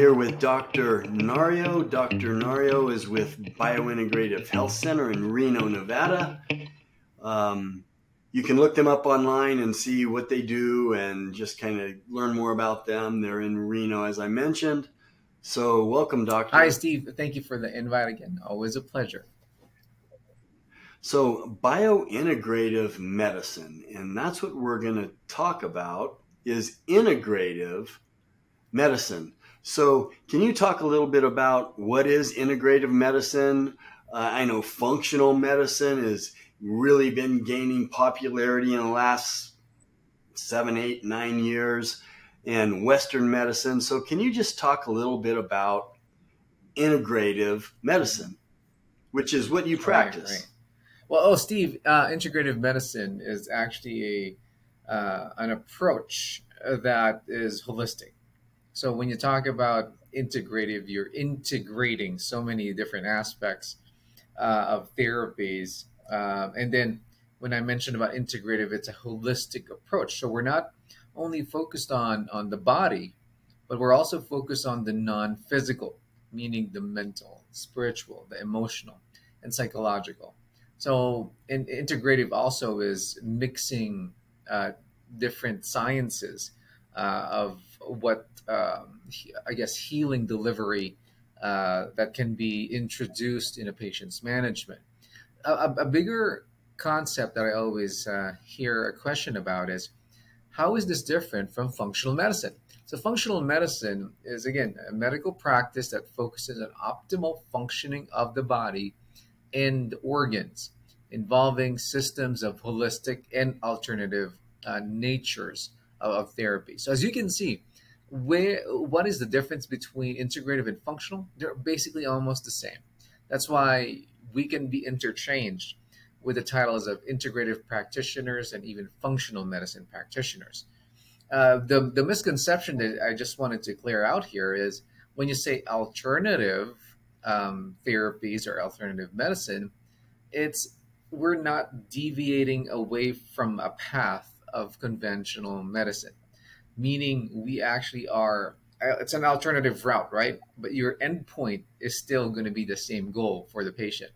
here with Dr. Nario. Dr. Nario is with Biointegrative Health Center in Reno, Nevada. You can look them up online and see what they do and just kind of learn more about them. They're in Reno, as I mentioned. So welcome, Doctor. Hi, Steve. Thank you for the invite again. Always a pleasure. So biointegrative medicine, and that's what we're going to talk about, is integrative medicine. So can you talk a little bit about what is integrative medicine? I know functional medicine has really been gaining popularity in the last 7, 8, 9 years, and Western medicine. So can you just talk a little bit about integrative medicine, which is what you practice? Right. Well, Steve, integrative medicine is actually an approach that is holistic. So when you talk about integrative, you're integrating so many different aspects of therapies. And then when I mentioned about integrative, it's a holistic approach. So we're not only focused on the body, but we're also focused on the non-physical, meaning the mental, spiritual, the emotional, and psychological. So integrative also is mixing different sciences of what I guess healing delivery that can be introduced in a patient's management. A bigger concept that I always hear a question about is, how is this different from functional medicine? So functional medicine is, again, a medical practice that focuses on optimal functioning of the body and organs, involving systems of holistic and alternative natures of therapy. So as you can see, what is the difference between integrative and functional? They're basically almost the same. That's why we can be interchanged with the titles of integrative practitioners and even functional medicine practitioners. The misconception that I just wanted to clear out here is when you say alternative therapies or alternative medicine, we're not deviating away from a path of conventional medicine, meaning we actually are, it's an alternative route, right? But your endpoint is still going to be the same goal for the patient.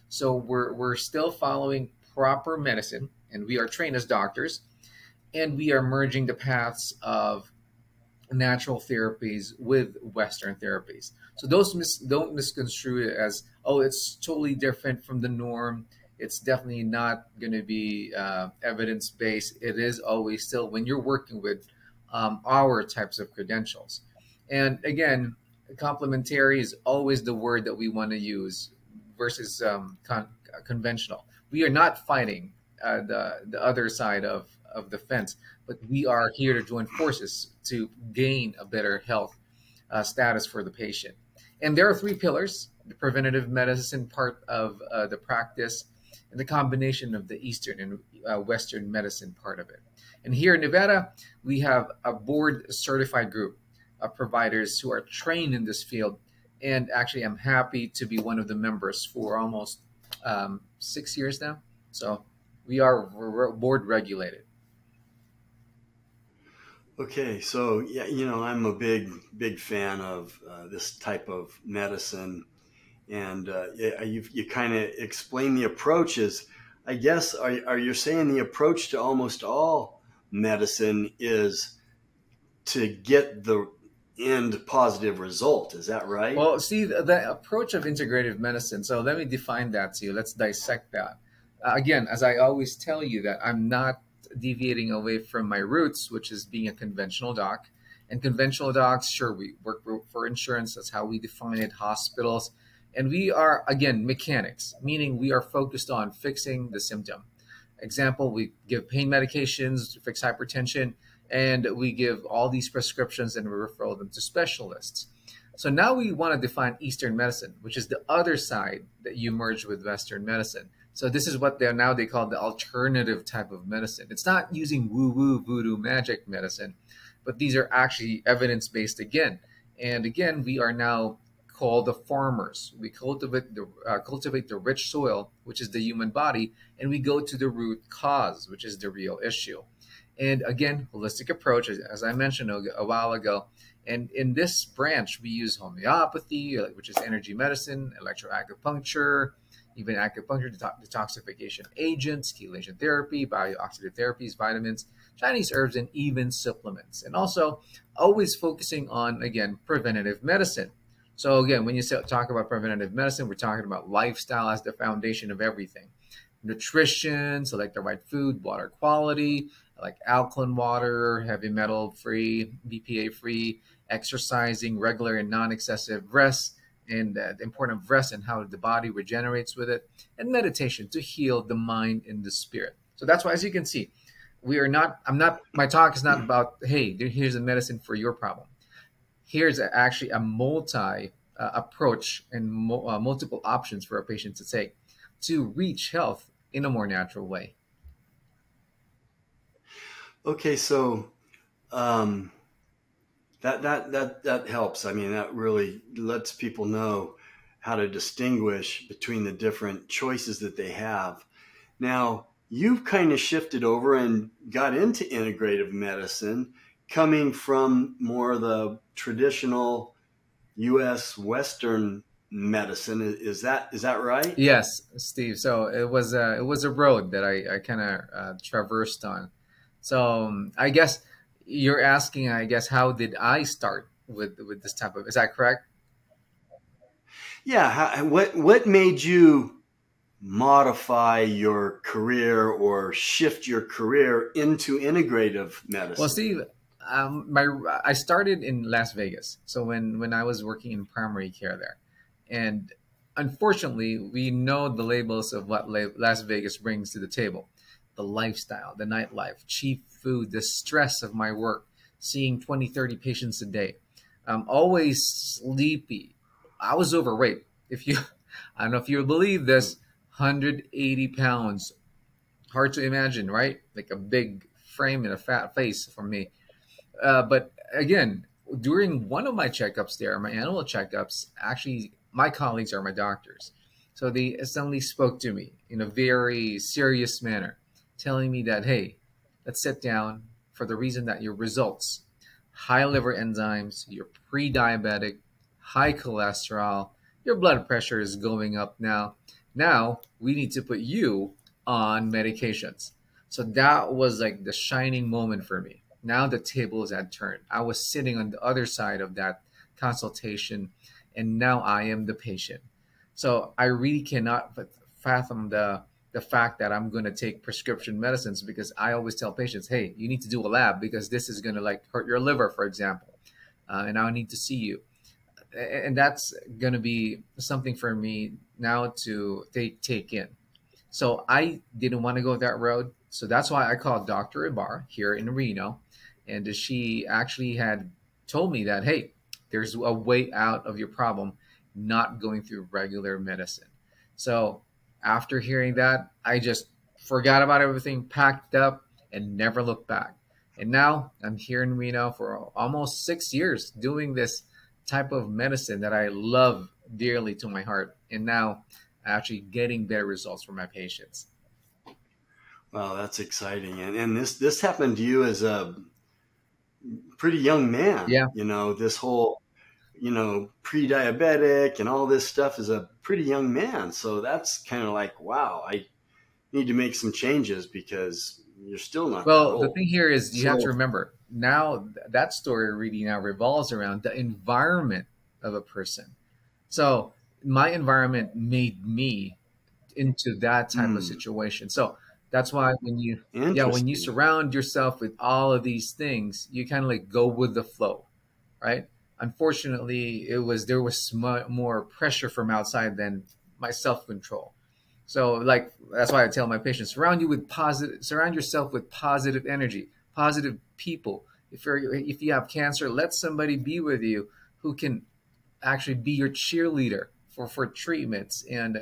So we're still following proper medicine, and we are trained as doctors, and we are merging the paths of natural therapies with Western therapies. So don't misconstrue it as, oh, it's totally different from the norm. It's definitely not going to be evidence-based. It is always still, when you're working with our types of credentials. And again, complementary is always the word that we want to use versus conventional. We are not fighting the other side of the fence, but we are here to join forces to gain a better health status for the patient. And there are 3 pillars: the preventative medicine part of the practice, and the combination of the Eastern and Western medicine part of it. And here in Nevada, we have a board certified group of providers who are trained in this field. And actually, I'm happy to be one of the members for almost 6 years now. So we are board regulated. Okay, so yeah, I'm a big fan of this type of medicine, and you kind of explain the approaches. I guess are you saying the approach to almost all medicine is to get the end positive result? Is that right? Well, see, the approach of integrative medicine. So let me define that to you. Let's dissect that. Again, as I always tell you, that I'm not deviating away from my roots, which is being a conventional doc. And conventional docs, sure, we work for insurance. That's how we define it, hospitals. And we are, again, mechanics, meaning we are focused on fixing the symptom. Example, we give pain medications to fix hypertension, and we give all these prescriptions and we refer them to specialists. So now we want to define Eastern medicine, which is the other side that you merge with Western medicine. So this is what they call the alternative type of medicine. It's not using woo-woo, voodoo, magic medicine, but these are actually evidence-based again. And again, we are now called the farmers. We cultivate the rich soil, which is the human body, and we go to the root cause, which is the real issue. And again, holistic approach, as I mentioned a while ago, And in this branch, we use homeopathy, which is energy medicine, electroacupuncture, even acupuncture, detoxification agents, chelation therapy, biooxidant therapies, vitamins, Chinese herbs, and even supplements. And also always focusing on, again, preventative medicine. So again, when you talk about preventative medicine, we're talking about lifestyle as the foundation of everything. Nutrition, select the right food, water quality, like alkaline water, heavy metal free, BPA free, exercising, regular and non-excessive rest, and the importance of rest and how the body regenerates with it, and meditation to heal the mind and the spirit. So that's why, as you can see, we are not. I'm not. My talk is not about, hey, here's a medicine for your problem. Here's actually a multi approach and multiple options for a patient to take to reach health in a more natural way. Okay, so um, that helps. I mean, that really lets people know how to distinguish between the different choices that they have. Now, you've kind of shifted over and got into integrative medicine, coming from more of the traditional U.S. Western medicine. Is that right? Yes, Steve. So it was a road that I kind of traversed on. So I guess you're asking, I guess, how did I start with this type of? Is that correct? Yeah. What made you modify your career or shift your career into integrative Well, medicine? Steve, my I started in Las Vegas. So when I was working in primary care there, and unfortunately, we know the labels of what Las Vegas brings to the table: the lifestyle, the nightlife, cheap food, the stress of my work, seeing 20, 30 patients a day. Always sleepy. I was overweight. If you, I don't know if you believe this, 180 pounds. Hard to imagine, right? Like a big frame and a fat face for me. But again, during one of my checkups there, my annual checkups, actually, my colleagues are my doctors. So they suddenly spoke to me in a very serious manner, telling me that, hey, let's sit down for the reason that your results, high liver enzymes, you're pre diabetic, high cholesterol, your blood pressure is going up now. Now we need to put you on medications. So that was like the shining moment for me. Now the tables had turned. I was sitting on the other side of that consultation, and now I am the patient. So I really cannot fathom the fact that I'm going to take prescription medicines, because I always tell patients, hey, you need to do a lab because this is going to like hurt your liver, for example, and I need to see you. And that's going to be something for me now to take in. So I didn't want to go that road. So that's why I called Dr. Ibar here in Reno. And she actually had told me that, hey, there's a way out of your problem, not going through regular medicine. So after hearing that, I just forgot about everything, packed up, and never looked back. And now I'm here in Reno for almost 6 years doing this type of medicine that I love dearly to my heart. And now actually getting better results for my patients. Wow, that's exciting. And this happened to you as a pretty young man. Yeah. This whole pre-diabetic and all this stuff is a pretty young man. So that's kind of like, wow, I need to make some changes because you're still not that Well, the old. thing here is you have to So, remember now that story really now revolves around the environment of a person. So my environment made me into that type of hmm, situation. So that's why yeah, when you interesting. surround yourself with all of these things, you kind of like go with the flow, right? Unfortunately, there was more pressure from outside than my self control. So like that's why I tell my patients, surround yourself with positive energy, positive people. If you have cancer, let somebody be with you who can actually be your cheerleader for treatments and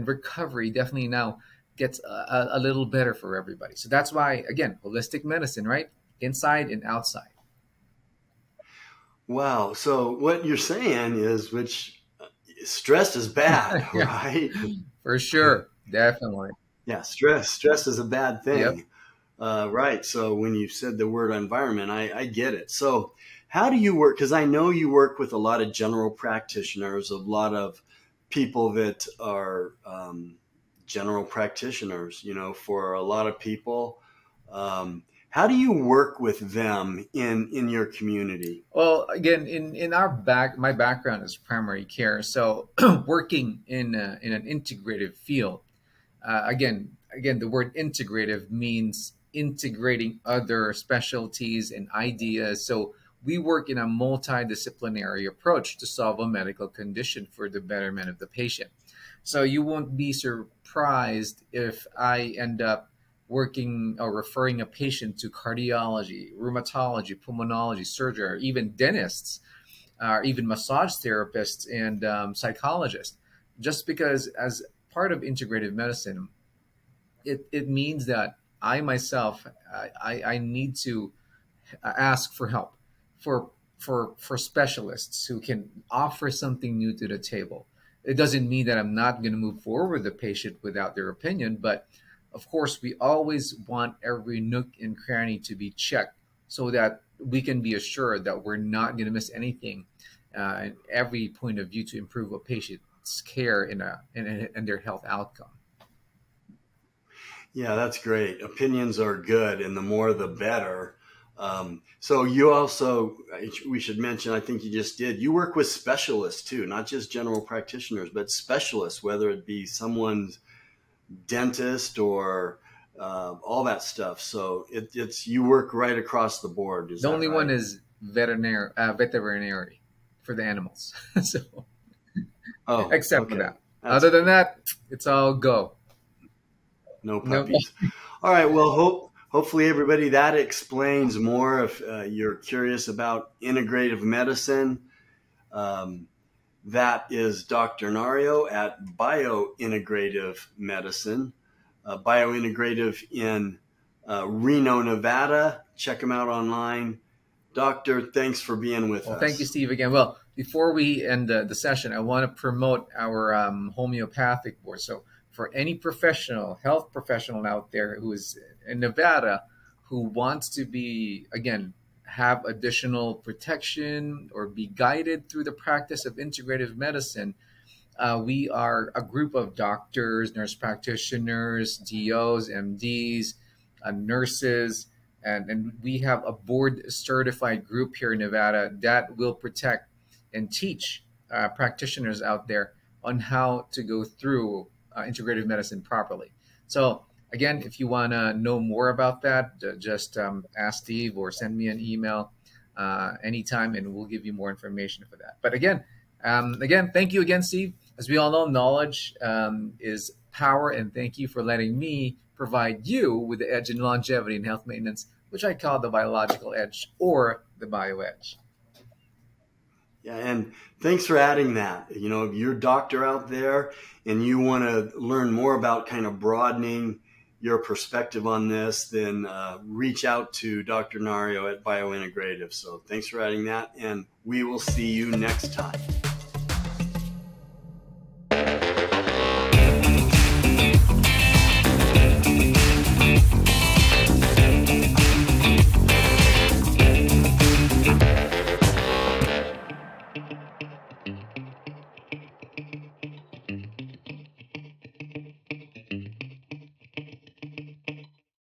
recovery. Definitely now gets a little better for everybody. So that's why, again, holistic medicine, right? Inside and outside. Wow. So what you're saying is, which stress is bad, Yeah, right? for sure. Definitely. Yeah, stress is a bad Yep. thing. Right. So when you said the word environment, I get it. So How do you work? Because I know you work with a lot of general practitioners, a lot of people that are general practitioners, for a lot of people. How do you work with them in your community? Well, again, in my background is primary care, so working in an integrative field. Again, the word integrative means integrating other specialties and ideas. So we work in a multidisciplinary approach to solve a medical condition for the betterment of the patient. So you won't be surprised if I end up working or referring a patient to cardiology, rheumatology, pulmonology, surgery, or even dentists, or even massage therapists and psychologists. Just because, as part of integrative medicine, it means that I myself, I need to ask for help for for specialists who can offer something new to the table. It doesn't mean that I'm not going to move forward with the patient without their opinion, but of course, we always want every nook and cranny to be checked so that we can be assured that we're not going to miss anything in every point of view to improve a patient's care in their health outcome. Yeah, that's great. Opinions are good, and the more the better. So you also, we should mention, I think you just did, you work with specialists too, not just general practitioners, but specialists, whether it be someone's dentist or all that stuff. So it's you work right across the board. Is The that only one right? is veterinary for the animals. So, Oh, except for okay. that. That's Other than good. that, it's all go. No No, puppies. All right. Well, hopefully everybody that explains more. If you're curious about integrative medicine, um, that is Dr. Nario at Biointegrative Medicine, Biointegrative in Reno, Nevada. Check them out online. Doctor, thanks for being with well, thank you, us. Steve, again. Well, before we end the session, I want to promote our homeopathic board. So, for any health professional out there who is in Nevada who wants to be, again, have additional protection or be guided through the practice of integrative medicine, we are a group of doctors, nurse practitioners, DOs, MDs, nurses, and we have a board certified group here in Nevada that will protect and teach practitioners out there on how to go through integrative medicine properly. So, again, if you want to know more about that, just ask Steve or send me an email anytime, and we'll give you more information for that. But again, thank you again, Steve. As we all know, knowledge is power, and thank you for letting me provide you with the edge in longevity and health maintenance, which I call the biological edge or the bio edge. Yeah, and thanks for adding that. If you're a doctor out there and you want to learn more about kind of broadening your perspective on this, then reach out to Dr. Nario at Biointegrative. So thanks for adding that, and we will see you next time.